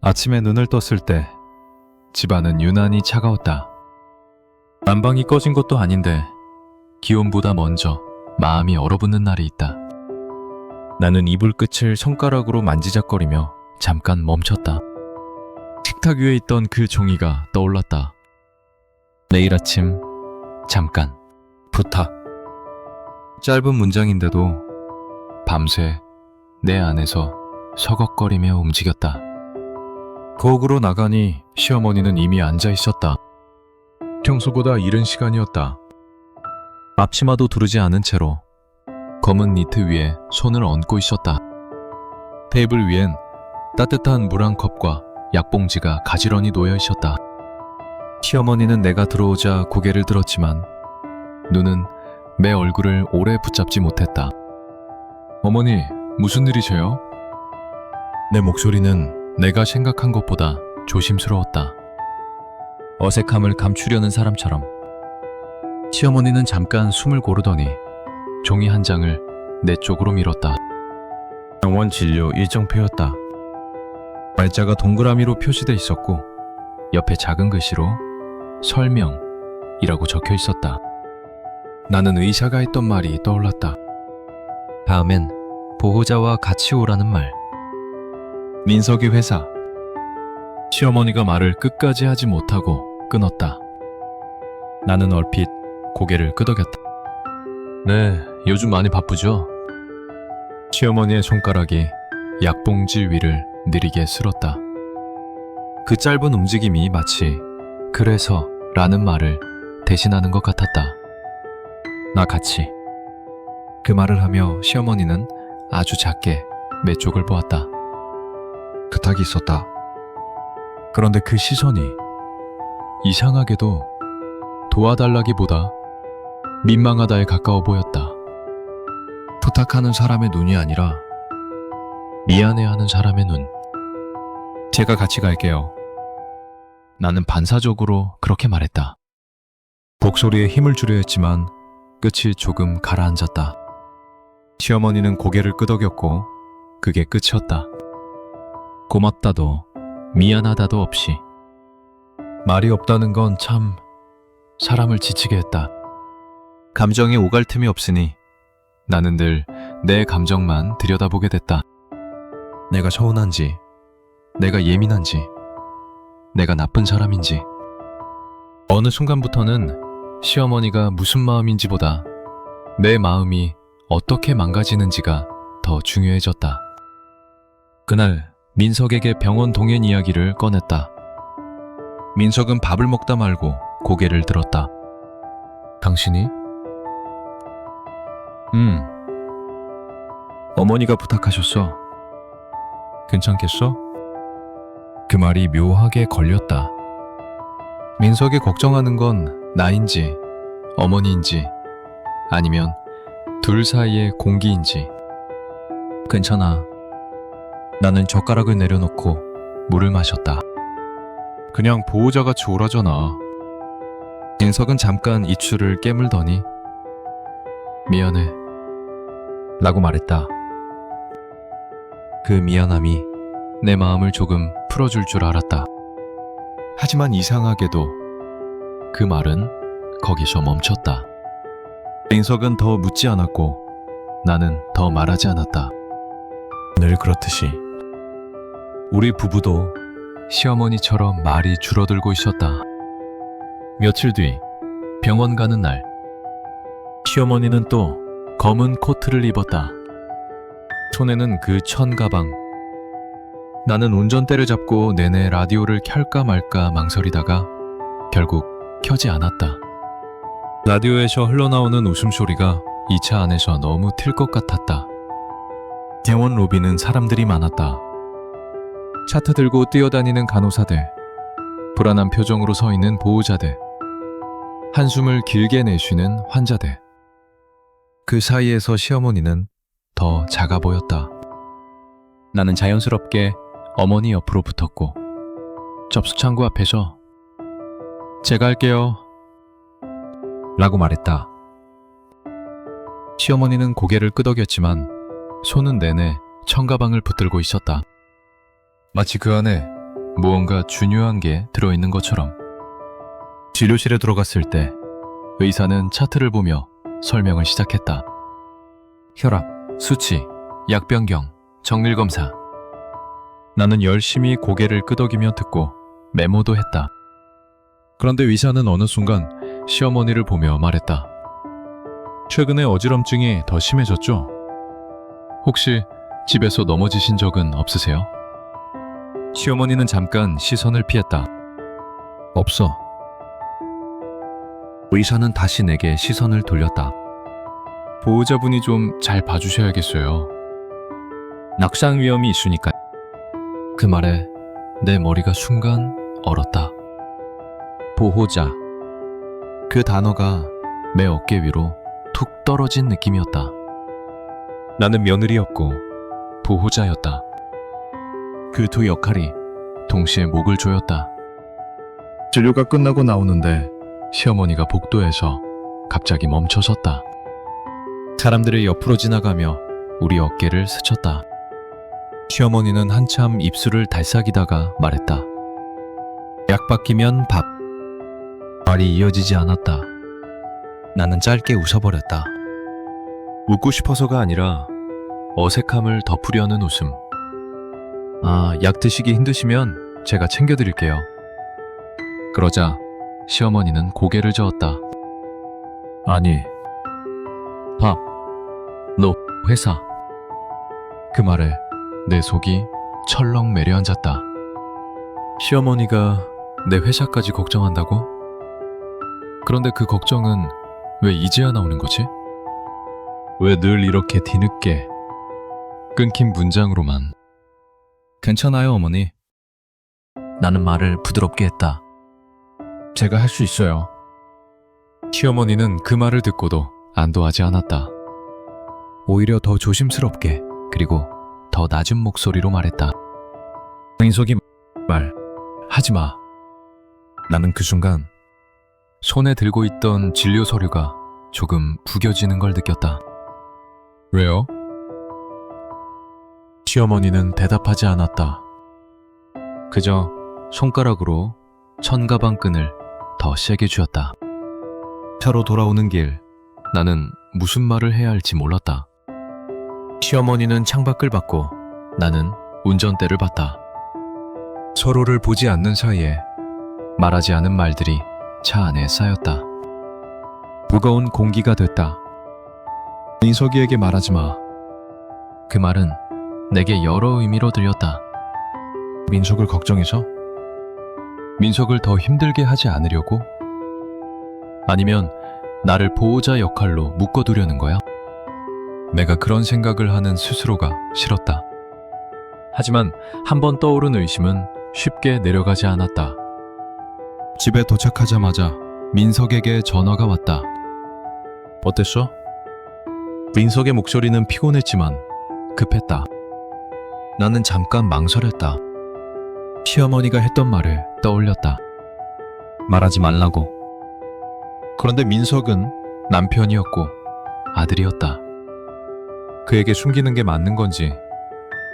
아침에 눈을 떴을 때 집안은 유난히 차가웠다. 난방이 꺼진 것도 아닌데 기온보다 먼저 마음이 얼어붙는 날이 있다. 나는 이불 끝을 손가락으로 만지작거리며 잠깐 멈췄다. 식탁 위에 있던 그 종이가 떠올랐다. 내일 아침 잠깐 부탁. 짧은 문장인데도 밤새 내 안에서 서걱거리며 움직였다. 거울로 나가니 시어머니는 이미 앉아 있었다. 평소보다 이른 시간이었다. 앞치마도 두르지 않은 채로 검은 니트 위에 손을 얹고 있었다. 테이블 위엔 따뜻한 물 한 컵과 약봉지가 가지런히 놓여 있었다. 시어머니는 내가 들어오자 고개를 들었지만 눈은 내 얼굴을 오래 붙잡지 못했다. 어머니, 무슨 일이세요? 내 목소리는 내가 생각한 것보다 조심스러웠다. 어색함을 감추려는 사람처럼. 시어머니는 잠깐 숨을 고르더니 종이 한 장을 내 쪽으로 밀었다. 병원 진료 일정표였다. 날짜가 동그라미로 표시돼 있었고 옆에 작은 글씨로 설명이라고 적혀 있었다. 나는 의사가 했던 말이 떠올랐다. 다음엔 보호자와 같이 오라는 말. 민석이 회사. 시어머니가 말을 끝까지 하지 못하고 끊었다. 나는 얼핏 고개를 끄덕였다. 네, 요즘 많이 바쁘죠? 시어머니의 손가락이 약봉지 위를 느리게 쓸었다. 그 짧은 움직임이 마치 그래서 라는 말을 대신하는 것 같았다. 나 같이. 그 말을 하며 시어머니는 아주 작게 내 쪽을 보았다. 부탁이 있었다. 그런데 그 시선이 이상하게도 도와달라기보다 민망하다에 가까워 보였다. 부탁하는 사람의 눈이 아니라 미안해하는 사람의 눈. 제가 같이 갈게요. 나는 반사적으로 그렇게 말했다. 목소리에 힘을 주려 했지만 끝이 조금 가라앉았다. 시어머니는 고개를 끄덕였고 그게 끝이었다. 고맙다도 미안하다도 없이. 말이 없다는 건 참 사람을 지치게 했다. 감정에 오갈 틈이 없으니 나는 늘 내 감정만 들여다보게 됐다. 내가 서운한지, 내가 예민한지, 내가 나쁜 사람인지. 어느 순간부터는 시어머니가 무슨 마음인지보다 내 마음이 어떻게 망가지는지가 더 중요해졌다. 그날 민석에게 병원 동행 이야기를 꺼냈다. 민석은 밥을 먹다 말고 고개를 들었다. 당신이? 어머니가 부탁하셨어. 괜찮겠어? 그 말이 묘하게 걸렸다. 민석이 걱정하는 건 나인지 어머니인지 아니면 둘 사이의 공기인지. 괜찮아. 나는 젓가락을 내려놓고 물을 마셨다. 그냥 보호자같이 오라잖아. 민석은 잠깐 입술을 깨물더니 미안해 라고 말했다. 그 미안함이 내 마음을 조금 풀어줄 줄 알았다. 하지만 이상하게도 그 말은 거기서 멈췄다. 민석은 더 묻지 않았고 나는 더 말하지 않았다. 늘 그렇듯이 우리 부부도 시어머니처럼 말이 줄어들고 있었다. 며칠 뒤 병원 가는 날, 시어머니는 또 검은 코트를 입었다. 손에는 그 천 가방. 나는 운전대를 잡고 내내 라디오를 켤까 말까 망설이다가 결국 켜지 않았다. 라디오에서 흘러나오는 웃음소리가 이 차 안에서 너무 튈 것 같았다. 병원 로비는 사람들이 많았다. 차트 들고 뛰어다니는 간호사들, 불안한 표정으로 서 있는 보호자들, 한숨을 길게 내쉬는 환자들. 그 사이에서 시어머니는 더 작아 보였다. 나는 자연스럽게 어머니 옆으로 붙었고 접수창구 앞에서 제가 할게요 라고 말했다. 시어머니는 고개를 끄덕였지만 손은 내내 청가방을 붙들고 있었다. 마치 그 안에 무언가 중요한 게 들어있는 것처럼. 진료실에 들어갔을 때 의사는 차트를 보며 설명을 시작했다. 혈압, 수치, 약 변경, 정밀 검사. 나는 열심히 고개를 끄덕이며 듣고 메모도 했다. 그런데 의사는 어느 순간 시어머니를 보며 말했다. 최근에 어지럼증이 더 심해졌죠? 혹시 집에서 넘어지신 적은 없으세요? 시어머니는 잠깐 시선을 피했다. 없어. 의사는 다시 내게 시선을 돌렸다. 보호자분이 좀 잘 봐주셔야겠어요. 낙상 위험이 있으니까. 그 말에 내 머리가 순간 얼었다. 보호자. 그 단어가 내 어깨 위로 툭 떨어진 느낌이었다. 나는 며느리였고 보호자였다. 그 두 역할이 동시에 목을 조였다. 진료가 끝나고 나오는데 시어머니가 복도에서 갑자기 멈춰섰다. 사람들이 옆으로 지나가며 우리 어깨를 스쳤다. 시어머니는 한참 입술을 달싹이다가 말했다. 약 바뀌면 밥. 말이 이어지지 않았다. 나는 짧게 웃어버렸다. 웃고 싶어서가 아니라 어색함을 덮으려는 웃음. 약 드시기 힘드시면 제가 챙겨드릴게요. 그러자 시어머니는 고개를 저었다. 아니, 밥, 너 회사. 그 말에 내 속이 철렁 내려앉았다. 시어머니가 내 회사까지 걱정한다고? 그런데 그 걱정은 왜 이제야 나오는 거지? 왜 늘 이렇게 뒤늦게 끊긴 문장으로만. 괜찮아요, 어머니. 나는 말을 부드럽게 했다. 제가 할 수 있어요. 시어머니는 그 말을 듣고도 안도하지 않았다. 오히려 더 조심스럽게 그리고 더 낮은 목소리로 말했다. 민석이 하지 마. 나는 그 순간 손에 들고 있던 진료 서류가 조금 구겨지는 걸 느꼈다. 왜요? 시어머니는 대답하지 않았다. 그저 손가락으로 천가방 끈을 더 세게 쥐었다. 차로 돌아오는 길, 나는 무슨 말을 해야 할지 몰랐다. 시어머니는 창밖을 봤고 나는 운전대를 봤다. 서로를 보지 않는 사이에 말하지 않은 말들이 차 안에 쌓였다. 무거운 공기가 됐다. 민석이에게 말하지 마. 그 말은 내게 여러 의미로 들렸다. 민석을 걱정해서? 민석을 더 힘들게 하지 않으려고? 아니면 나를 보호자 역할로 묶어두려는 거야? 내가 그런 생각을 하는 스스로가 싫었다. 하지만 한번 떠오른 의심은 쉽게 내려가지 않았다. 집에 도착하자마자 민석에게 전화가 왔다. 어땠어? 민석의 목소리는 피곤했지만 급했다. 나는 잠깐 망설였다. 시어머니가 했던 말을 떠올렸다. 말하지 말라고. 그런데 민석은 남편이었고 아들이었다. 그에게 숨기는 게 맞는 건지,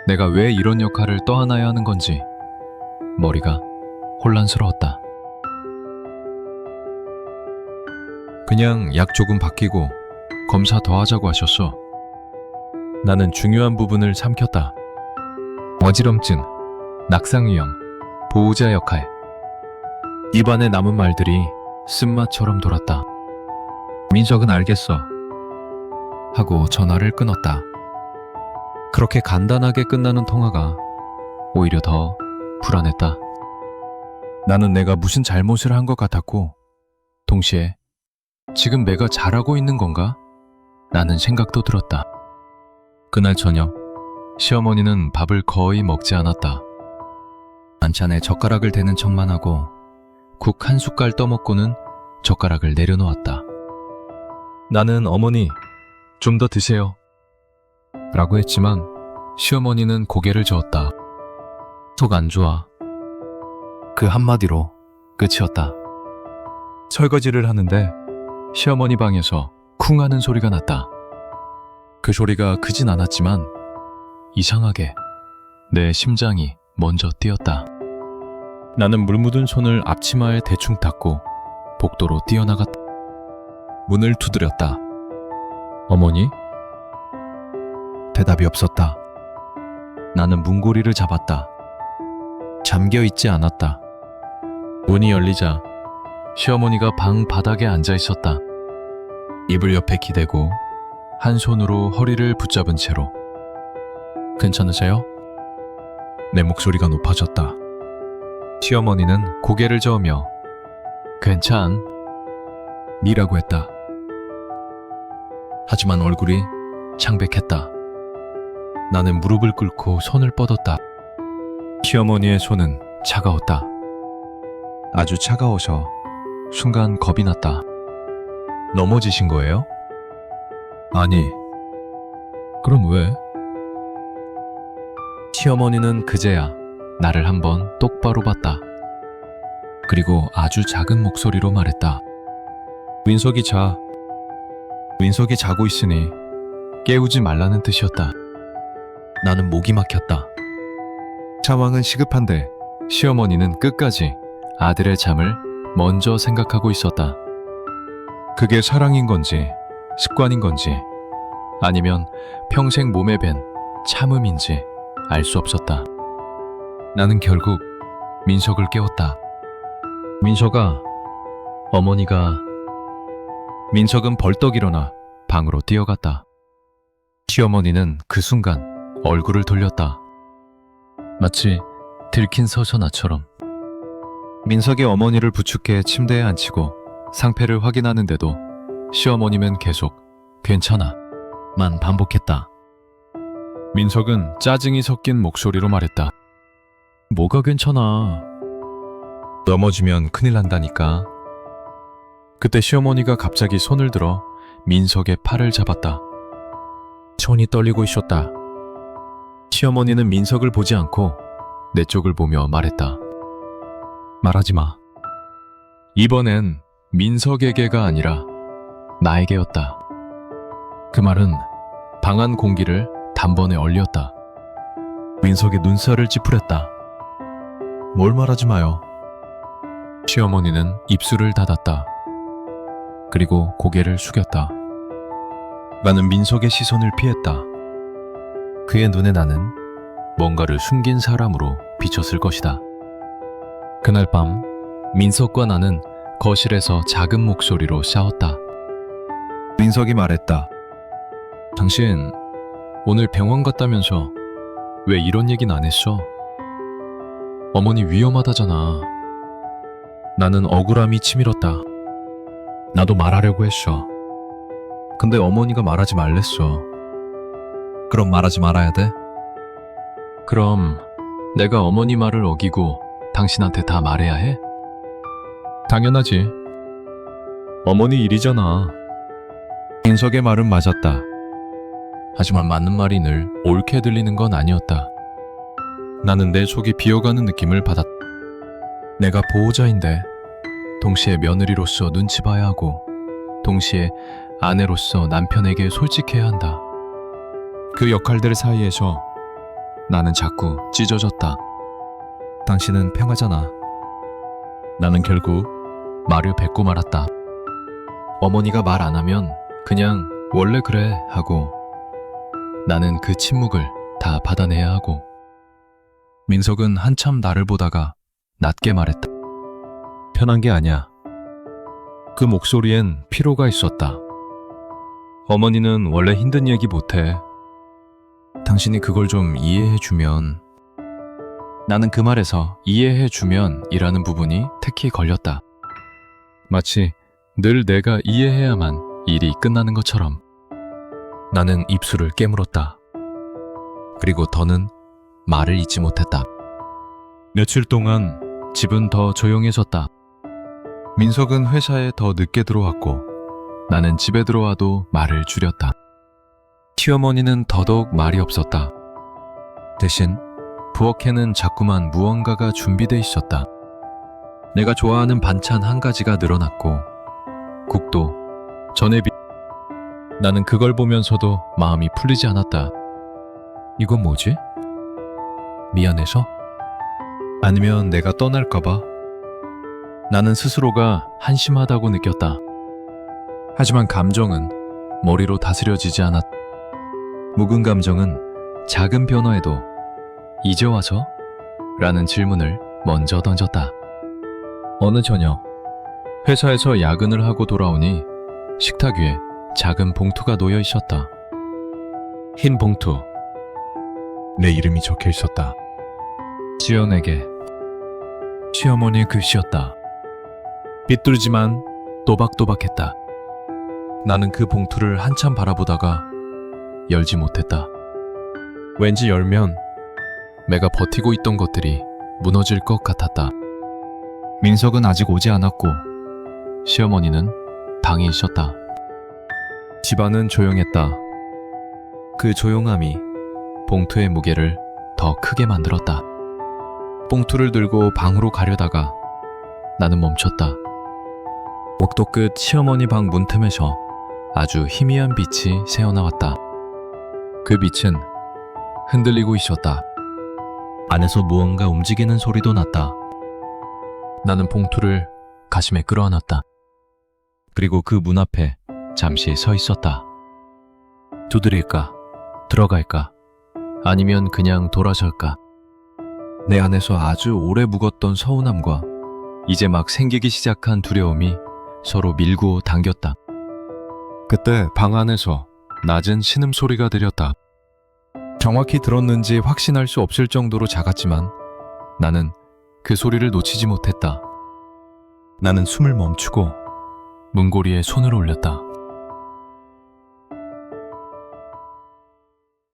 내가 왜 이런 역할을 떠안아야 하는 건지 머리가 혼란스러웠다. 그냥 약 조금 바뀌고 검사 더 하자고 하셨어. 나는 중요한 부분을 삼켰다. 어지럼증, 낙상위험, 보호자 역할. 입안에 남은 말들이 쓴맛처럼 돌았다. 민석은 알겠어. 하고 전화를 끊었다. 그렇게 간단하게 끝나는 통화가 오히려 더 불안했다. 나는 내가 무슨 잘못을 한 것 같았고, 동시에 지금 내가 잘하고 있는 건가? 라는 생각도 들었다. 그날 저녁, 시어머니는 밥을 거의 먹지 않았다. 반찬에 젓가락을 대는 척만 하고 국 한 숟갈 떠먹고는 젓가락을 내려놓았다. 나는 어머니, 좀 더 드세요. 라고 했지만 시어머니는 고개를 저었다. 속 안 좋아. 그 한마디로 끝이었다. 설거지를 하는데 시어머니 방에서 쿵 하는 소리가 났다. 그 소리가 크진 않았지만 이상하게 내 심장이 먼저 뛰었다. 나는 물 묻은 손을 앞치마에 대충 닦고 복도로 뛰어나갔다. 문을 두드렸다. 어머니? 대답이 없었다. 나는 문고리를 잡았다. 잠겨 있지 않았다. 문이 열리자 시어머니가 방 바닥에 앉아 있었다. 이불 옆에 기대고 한 손으로 허리를 붙잡은 채로. 괜찮으세요? 내 목소리가 높아졌다. 시어머니는 고개를 저으며 니라고 했다. 하지만 얼굴이 창백했다. 나는 무릎을 꿇고 손을 뻗었다. 시어머니의 손은 차가웠다. 아주 차가워서 순간 겁이 났다. 넘어지신 거예요? 아니, 그럼 왜? 시어머니는 그제야 나를 한번 똑바로 봤다. 그리고 아주 작은 목소리로 말했다. 민석이 자고 있으니 깨우지 말라는 뜻이었다. 나는 목이 막혔다. 상황은 시급한데 시어머니는 끝까지 아들의 잠을 먼저 생각하고 있었다. 그게 사랑인 건지 습관인 건지 아니면 평생 몸에 밴 참음인지 알 수 없었다. 나는 결국 민석을 깨웠다. 민석아, 민석은 벌떡 일어나 방으로 뛰어갔다. 시어머니는 그 순간 얼굴을 돌렸다. 마치 들킨 서서나처럼. 민석의 어머니를 부축해 침대에 앉히고 상태를 확인하는데도 시어머니는 계속 괜찮아만 반복했다. 민석은 짜증이 섞인 목소리로 말했다. 뭐가 괜찮아? 넘어지면 큰일 난다니까. 그때 시어머니가 갑자기 손을 들어 민석의 팔을 잡았다. 손이 떨리고 있었다. 시어머니는 민석을 보지 않고 내 쪽을 보며 말했다. 말하지 마. 이번엔 민석에게가 아니라 나에게였다. 그 말은 방 안 공기를 단번에 얼렸다. 민석의 눈살을 찌푸렸다. 뭘 말하지 마요. 시어머니는 입술을 닫았다. 그리고 고개를 숙였다. 나는 민석의 시선을 피했다. 그의 눈에 나는 뭔가를 숨긴 사람으로 비쳤을 것이다. 그날 밤 민석과 나는 거실에서 작은 목소리로 싸웠다. 민석이 말했다. 당신 오늘 병원 갔다면서 왜 이런 얘기는 안 했어? 어머니 위험하다잖아. 나는 억울함이 치밀었다. 나도 말하려고 했어. 근데 어머니가 말하지 말랬어. 그럼 말하지 말아야 돼? 그럼 내가 어머니 말을 어기고 당신한테 다 말해야 해? 당연하지. 어머니 일이잖아. 민석의 말은 맞았다. 하지만 맞는 말이 늘 옳게 들리는 건 아니었다. 나는 내 속이 비어가는 느낌을 받았다. 내가 보호자인데 동시에 며느리로서 눈치 봐야 하고 동시에 아내로서 남편에게 솔직해야 한다. 그 역할들 사이에서 나는 자꾸 찢어졌다. 당신은 평하잖아. 나는 결국 말을 뱉고 말았다. 어머니가 말 안 하면 그냥 원래 그래 하고 나는 그 침묵을 다 받아내야 하고. 민석은 한참 나를 보다가 낮게 말했다. 편한 게 아니야. 그 목소리엔 피로가 있었다. 어머니는 원래 힘든 얘기 못해. 당신이 그걸 좀 이해해주면. 나는 그 말에서 이해해주면 이라는 부분이 특히 걸렸다. 마치 늘 내가 이해해야만 일이 끝나는 것처럼. 나는 입술을 깨물었다. 그리고 더는 말을 잇지 못했다. 며칠 동안 집은 더 조용해졌다. 민석은 회사에 더 늦게 들어왔고 나는 집에 들어와도 말을 줄였다. 시어머니는 더더욱 말이 없었다. 대신 부엌에는 자꾸만 무언가가 준비돼 있었다. 내가 좋아하는 반찬 한 가지가 늘어났고 국도, 전에 나는 그걸 보면서도 마음이 풀리지 않았다. 이건 뭐지? 미안해서? 아니면 내가 떠날까봐? 나는 스스로가 한심하다고 느꼈다. 하지만 감정은 머리로 다스려지지 않았다. 묵은 감정은 작은 변화에도 이제 와서? 라는 질문을 먼저 던졌다. 어느 저녁, 회사에서 야근을 하고 돌아오니 식탁 위에 작은 봉투가 놓여 있었다. 흰 봉투. 내 이름이 적혀 있었다. 지연에게. 시어머니의 글씨였다. 삐뚤지만 또박또박했다. 나는 그 봉투를 한참 바라보다가 열지 못했다. 왠지 열면 내가 버티고 있던 것들이 무너질 것 같았다. 민석은 아직 오지 않았고 시어머니는 방에 있었다. 집안은 조용했다. 그 조용함이 봉투의 무게를 더 크게 만들었다. 봉투를 들고 방으로 가려다가 나는 멈췄다. 복도 끝 시어머니 방 문틈에서 아주 희미한 빛이 새어나왔다. 그 빛은 흔들리고 있었다. 안에서 무언가 움직이는 소리도 났다. 나는 봉투를 가슴에 끌어안았다. 그리고 그 문 앞에 잠시 서 있었다. 두드릴까? 들어갈까? 아니면 그냥 돌아설까? 내 안에서 아주 오래 묵었던 서운함과 이제 막 생기기 시작한 두려움이 서로 밀고 당겼다. 그때 방 안에서 낮은 신음소리가 들렸다. 정확히 들었는지 확신할 수 없을 정도로 작았지만 나는 그 소리를 놓치지 못했다. 나는 숨을 멈추고 문고리에 손을 올렸다.